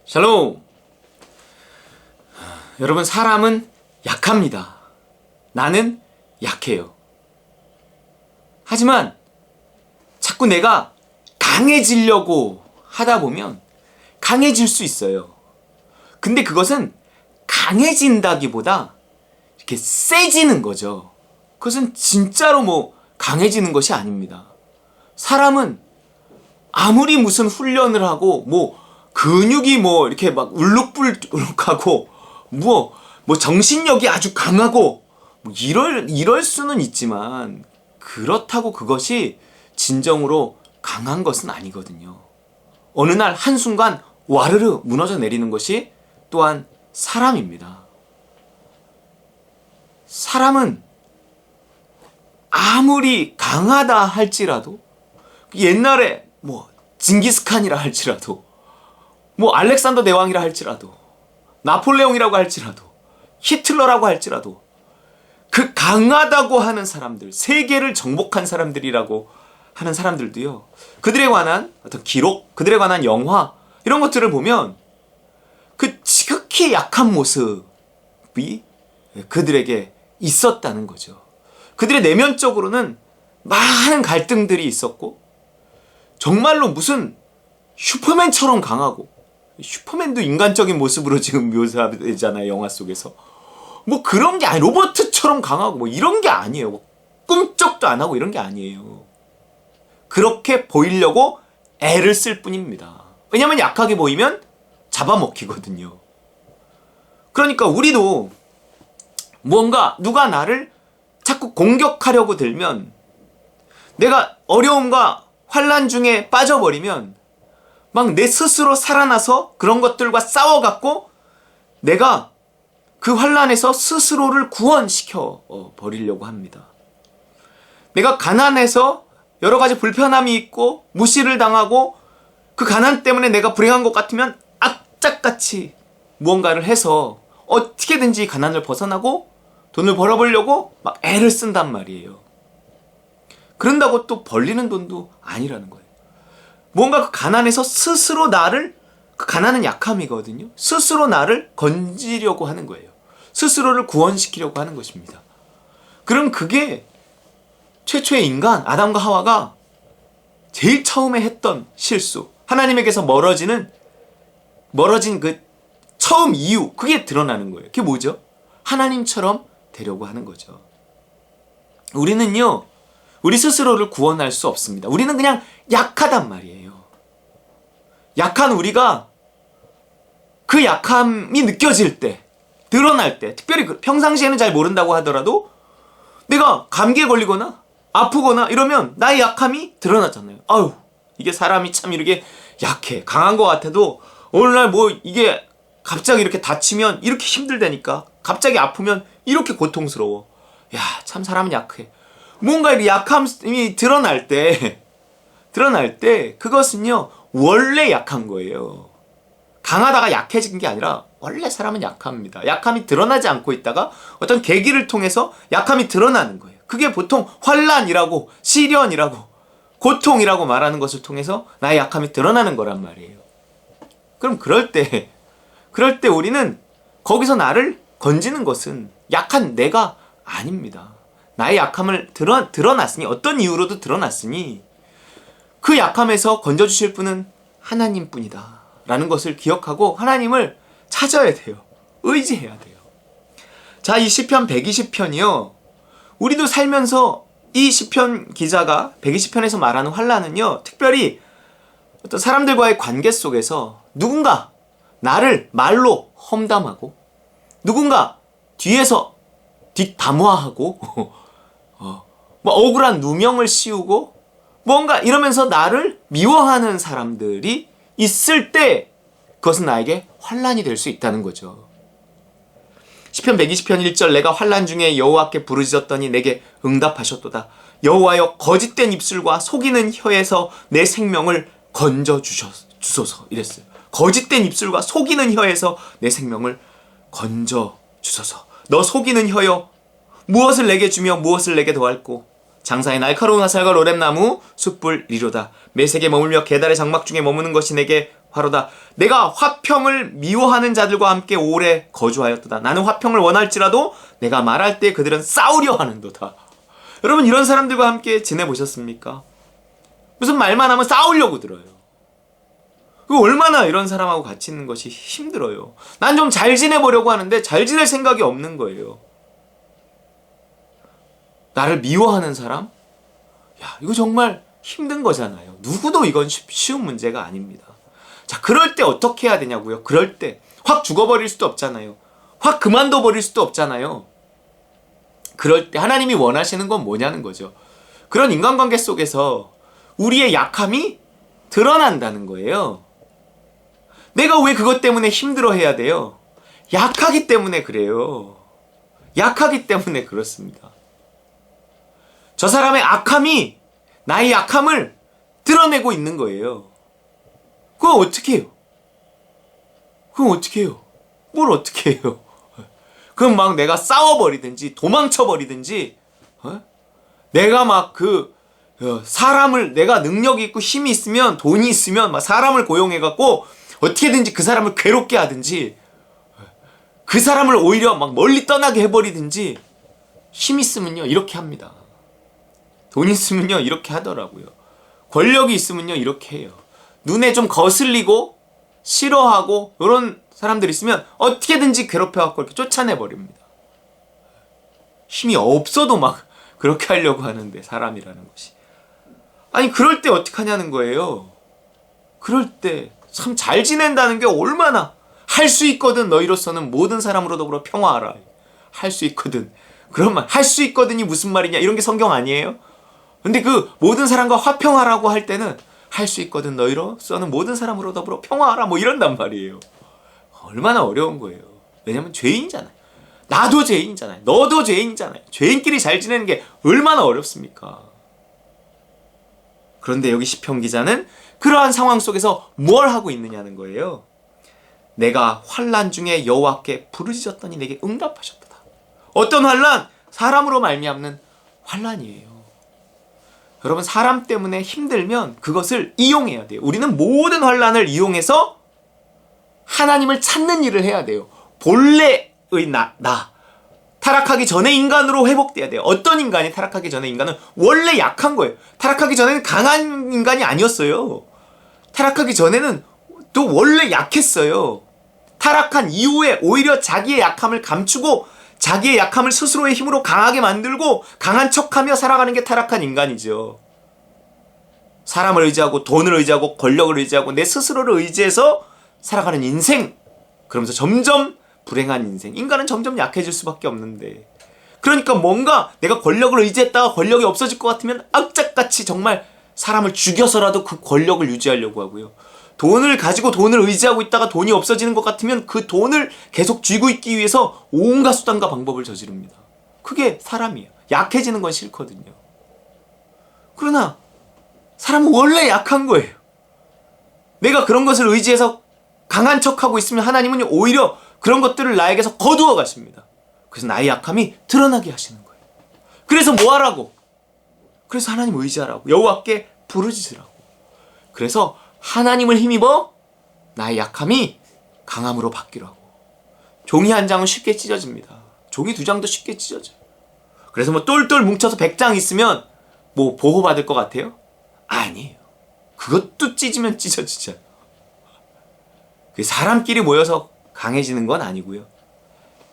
샬롬! 여러분, 사람은 약합니다. 나는 약해요. 하지만 자꾸 내가 강해지려고 하다 보면 강해질 수 있어요. 근데 그것은 강해진다기보다 이렇게 세지는 거죠. 그것은 진짜로 강해지는 것이 아닙니다. 사람은 아무리 무슨 훈련을 하고 근육이 이렇게 막 울룩불룩하고 정신력이 아주 강하고 이럴 수는 있지만 그렇다고 그것이 진정으로 강한 것은 아니거든요. 어느 날 한순간 와르르 무너져 내리는 것이 또한 사람입니다. 사람은 아무리 강하다 할지라도 옛날에 징기스칸이라 할지라도 알렉산더 대왕이라 할지라도 나폴레옹이라고 할지라도 히틀러라고 할지라도 그 강하다고 하는 사람들, 세계를 정복한 사람들이라고 하는 사람들도요, 그들에 관한 어떤 기록, 그들에 관한 영화 이런 것들을 보면 그 지극히 약한 모습이 그들에게 있었다는 거죠. 그들의 내면적으로는 많은 갈등들이 있었고 정말로 무슨 슈퍼맨처럼 강하고, 슈퍼맨도 인간적인 모습으로 지금 묘사되잖아요, 영화 속에서. 그런 게 아니, 로버트처럼 강하고 이런 게 아니에요. 꿈쩍도 안 하고 이런 게 아니에요. 그렇게 보이려고 애를 쓸 뿐입니다. 왜냐면 약하게 보이면 잡아먹히거든요. 그러니까 우리도 뭔가 누가 나를 자꾸 공격하려고 들면, 내가 어려움과 환난 중에 빠져버리면 막 내 스스로 살아나서 그런 것들과 싸워갖고 내가 그 환난에서 스스로를 구원시켜 버리려고 합니다. 내가 가난해서 여러 가지 불편함이 있고 무시를 당하고 그 가난 때문에 내가 불행한 것 같으면 악착같이 무언가를 해서 어떻게든지 가난을 벗어나고 돈을 벌어보려고 막 애를 쓴단 말이에요. 그런다고 또 벌리는 돈도 아니라는 거예요. 뭔가 그 가난에서 스스로 나를, 그 가난은 약함이거든요. 스스로 나를 건지려고 하는 거예요. 스스로를 구원시키려고 하는 것입니다. 그럼 그게 최초의 인간 아담과 하와가 제일 처음에 했던 실수, 하나님에게서 멀어진 그 처음 이유, 그게 드러나는 거예요. 그게 뭐죠? 하나님처럼 되려고 하는 거죠. 우리는요, 우리 스스로를 구원할 수 없습니다. 우리는 그냥 약하단 말이에요. 약한 우리가 그 약함이 느껴질 때, 드러날 때, 특별히 평상시에는 잘 모른다고 하더라도 내가 감기에 걸리거나 아프거나 이러면 나의 약함이 드러나잖아요. 아유, 이게 사람이 참 이렇게 약해. 강한 것 같아도 오늘날 이게 갑자기 이렇게 다치면 이렇게 힘들다니까. 갑자기 아프면 이렇게 고통스러워. 야, 참 사람은 약해. 뭔가 이렇게 약함이 드러날 때 그것은요, 원래 약한 거예요. 강하다가 약해진 게 아니라 원래 사람은 약합니다. 약함이 드러나지 않고 있다가 어떤 계기를 통해서 약함이 드러나는 거예요. 그게 보통 환난이라고, 시련이라고, 고통이라고 말하는 것을 통해서 나의 약함이 드러나는 거란 말이에요. 그럼 그럴 때 우리는 거기서 나를 건지는 것은 약한 내가 아닙니다. 나의 약함을 드러났으니, 어떤 이유로도 드러났으니 그 약함에서 건져주실 분은 하나님뿐이다 라는 것을 기억하고 하나님을 찾아야 돼요. 의지해야 돼요. 자, 이 시편 120편이요, 우리도 살면서 이 시편 기자가 120편에서 말하는 환난은요, 특별히 어떤 사람들과의 관계 속에서 누군가 나를 말로 험담하고 누군가 뒤에서 뒷담화하고 억울한 누명을 씌우고 뭔가 이러면서 나를 미워하는 사람들이 있을 때 그것은 나에게 환난이 될 수 있다는 거죠. 시편 120편 1절, 내가 환난 중에 여호와께 부르짖었더니 내게 응답하셨도다. 여호와여, 거짓된 입술과 속이는 혀에서 내 생명을 건져 주소서. 이랬어요. 거짓된 입술과 속이는 혀에서 내 생명을 건져 주소서. 너 속이는 혀여, 무엇을 내게 주며 무엇을 내게 더할꼬? 장사의 날카로운 화살과 로뎀나무 숯불 리로다. 매색에 머물며 계달의 장막 중에 머무는 것이 내게 화로다. 내가 화평을 미워하는 자들과 함께 오래 거주하였도다. 나는 화평을 원할지라도 내가 말할 때 그들은 싸우려 하는도다. 여러분, 이런 사람들과 함께 지내보셨습니까? 무슨 말만 하면 싸우려고 들어요. 얼마나 이런 사람하고 같이 있는 것이 힘들어요. 난 좀 잘 지내보려고 하는데 잘 지낼 생각이 없는 거예요. 나를 미워하는 사람? 야, 이거 정말 힘든 거잖아요. 누구도 이건 쉬운 문제가 아닙니다. 자, 그럴 때 어떻게 해야 되냐고요? 그럴 때 확 죽어버릴 수도 없잖아요. 확 그만둬 버릴 수도 없잖아요. 그럴 때 하나님이 원하시는 건 뭐냐는 거죠. 그런 인간관계 속에서 우리의 약함이 드러난다는 거예요. 내가 왜 그것 때문에 힘들어해야 돼요? 약하기 때문에 그래요. 약하기 때문에 그렇습니다. 저 사람의 악함이 나의 약함을 드러내고 있는 거예요. 그럼 어떻게 해요? 그럼 어떻게 해요? 뭘 어떻게 해요? 그럼 막 내가 싸워버리든지 도망쳐버리든지, 내가 막 사람을, 내가 능력이 있고 힘이 있으면, 돈이 있으면 막 사람을 고용해갖고 어떻게든지 그 사람을 괴롭게 하든지, 그 사람을 오히려 막 멀리 떠나게 해버리든지. 힘 있으면요 이렇게 합니다. 돈 있으면요 이렇게 하더라고요. 권력이 있으면요 이렇게 해요. 눈에 좀 거슬리고 싫어하고 이런 사람들 있으면 어떻게든지 괴롭혀갖고 이렇게 쫓아내버립니다. 힘이 없어도 막 그렇게 하려고 하는데, 사람이라는 것이. 아니, 그럴 때 어떡하냐는 거예요. 그럴 때 참 잘 지낸다는 게 얼마나, 할 수 있거든 너희로서는 모든 사람으로 더불어 평화하라. 할 수 있거든. 그런 말, 할 수 있거든이 무슨 말이냐, 이런 게 성경 아니에요? 근데 그 모든 사람과 화평하라고 할 때는 할 수 있거든 너희로서는 모든 사람으로 더불어 평화하라, 뭐 이런단 말이에요. 얼마나 어려운 거예요. 왜냐면 죄인이잖아요. 나도 죄인이잖아요. 너도 죄인이잖아요. 죄인끼리 잘 지내는 게 얼마나 어렵습니까? 그런데 여기 시편 기자는 그러한 상황 속에서 뭘 하고 있느냐는 거예요. 내가 환난 중에 여호와께 부르짖었더니 내게 응답하셨도다. 어떤 환난? 사람으로 말미암는 환난이에요. 여러분, 사람 때문에 힘들면 그것을 이용해야 돼요. 우리는 모든 환난을 이용해서 하나님을 찾는 일을 해야 돼요. 본래의 나. 타락하기 전에 인간으로 회복돼야 돼요. 어떤 인간이 타락하기 전에 인간은 원래 약한 거예요. 타락하기 전에는 강한 인간이 아니었어요. 타락하기 전에는 또 원래 약했어요. 타락한 이후에 오히려 자기의 약함을 감추고 자기의 약함을 스스로의 힘으로 강하게 만들고 강한 척하며 살아가는 게 타락한 인간이죠. 사람을 의지하고 돈을 의지하고 권력을 의지하고 내 스스로를 의지해서 살아가는 인생. 그러면서 점점 불행한 인생. 인간은 점점 약해질 수밖에 없는데. 그러니까 뭔가 내가 권력을 의지했다가 권력이 없어질 것 같으면 악착같이 정말 사람을 죽여서라도 그 권력을 유지하려고 하고요. 돈을 가지고 돈을 의지하고 있다가 돈이 없어지는 것 같으면 그 돈을 계속 쥐고 있기 위해서 온갖 수단과 방법을 저지릅니다. 그게 사람이에요. 약해지는 건 싫거든요. 그러나 사람은 원래 약한 거예요. 내가 그런 것을 의지해서 강한 척하고 있으면 하나님은 오히려 그런 것들을 나에게서 거두어 가십니다. 그래서 나의 약함이 드러나게 하시는 거예요. 그래서 뭐 하라고? 그래서 하나님 의지하라고. 여호와께 부르짖으라고. 그래서 하나님을 힘입어 나의 약함이 강함으로 바뀌라고. 종이 한 장은 쉽게 찢어집니다. 종이 두 장도 쉽게 찢어져요. 그래서 뭐 똘똘 뭉쳐서 100장 있으면 뭐 보호받을 것 같아요? 아니에요. 그것도 찢으면 찢어지죠. 사람끼리 모여서 강해지는 건 아니고요.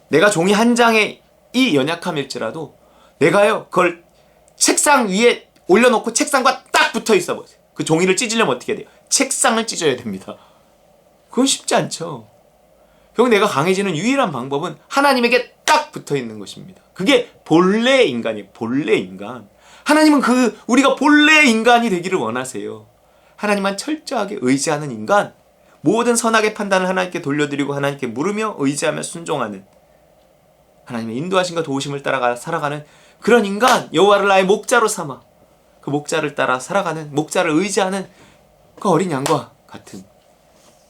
내가 종이 한 장에 이 연약함일지라도 내가요 그걸 책상 위에 올려놓고 책상과 딱 붙어 있어 보세요. 그 종이를 찢으려면 어떻게 해야 돼요? 책상을 찢어야 됩니다. 그건 쉽지 않죠. 결국 내가 강해지는 유일한 방법은 하나님에게 딱 붙어 있는 것입니다. 그게 본래의 인간이에요. 본래 인간. 하나님은 우리가 본래의 인간이 되기를 원하세요. 하나님만 철저하게 의지하는 인간, 모든 선악의 판단을 하나님께 돌려드리고 하나님께 물으며 의지하며 순종하는, 하나님의 인도하심과 도우심을 따라 살아가는 그런 인간, 여호와를 나의 목자로 삼아 그 목자를 따라 살아가는, 목자를 의지하는 그 어린 양과 같은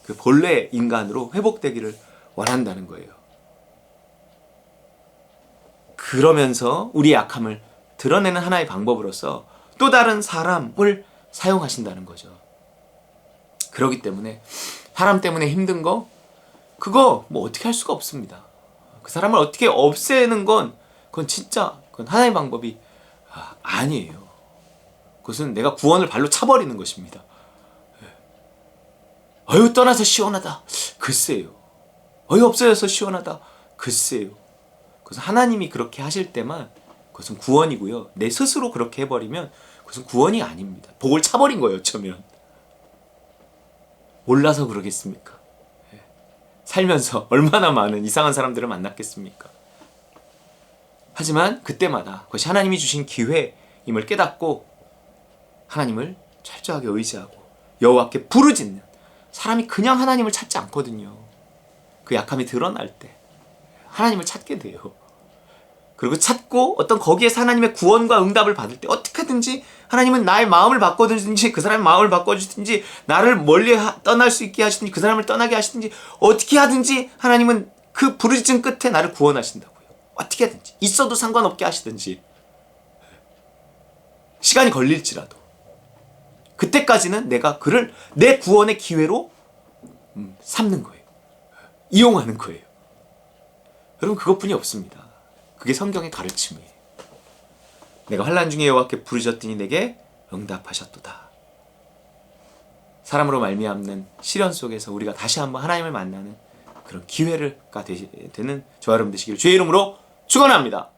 그 본래 인간으로 회복되기를 원한다는 거예요. 그러면서 우리의 약함을 드러내는 하나의 방법으로서 또 다른 사람을 사용하신다는 거죠. 그렇기 때문에 사람 때문에 힘든 거 그거 뭐 어떻게 할 수가 없습니다. 그 사람을 어떻게 없애는 건 그건 진짜 그건 하나의 방법이 아니에요. 그것은 내가 구원을 발로 차버리는 것입니다. 어휴 떠나서 시원하다. 글쎄요. 어휴 없어져서 시원하다. 글쎄요. 그것은 하나님이 그렇게 하실 때만 그것은 구원이고요. 내 스스로 그렇게 해버리면 그것은 구원이 아닙니다. 복을 차버린 거예요. 어쩌면. 몰라서 그러겠습니까? 살면서 얼마나 많은 이상한 사람들을 만났겠습니까? 하지만 그때마다 그것이 하나님이 주신 기회임을 깨닫고 하나님을 철저하게 의지하고 여호와께 부르짖는 사람이 그냥 하나님을 찾지 않거든요. 그 약함이 드러날 때 하나님을 찾게 돼요. 그리고 찾고 어떤 거기에서 하나님의 구원과 응답을 받을 때 어떻게든지 하나님은 나의 마음을 바꿔주든지 그 사람의 마음을 바꿔주든지 나를 멀리 떠날 수 있게 하시든지 그 사람을 떠나게 하시든지 어떻게 하든지 하나님은 그 부르짖음 끝에 나를 구원하신다고요. 어떻게 하든지 있어도 상관없게 하시든지 시간이 걸릴지라도 그때까지는 내가 그를 내 구원의 기회로 삼는 거예요. 이용하는 거예요. 여러분 그것뿐이 없습니다. 그게 성경의 가르침이에요. 내가 환난 중에 여호와께 부르짖었더니 내게 응답하셨도다. 사람으로 말미암는 시련 속에서 우리가 다시 한번 하나님을 만나는 그런 기회가 되는 저와 여러분 되시기를 주의 이름으로 축원합니다.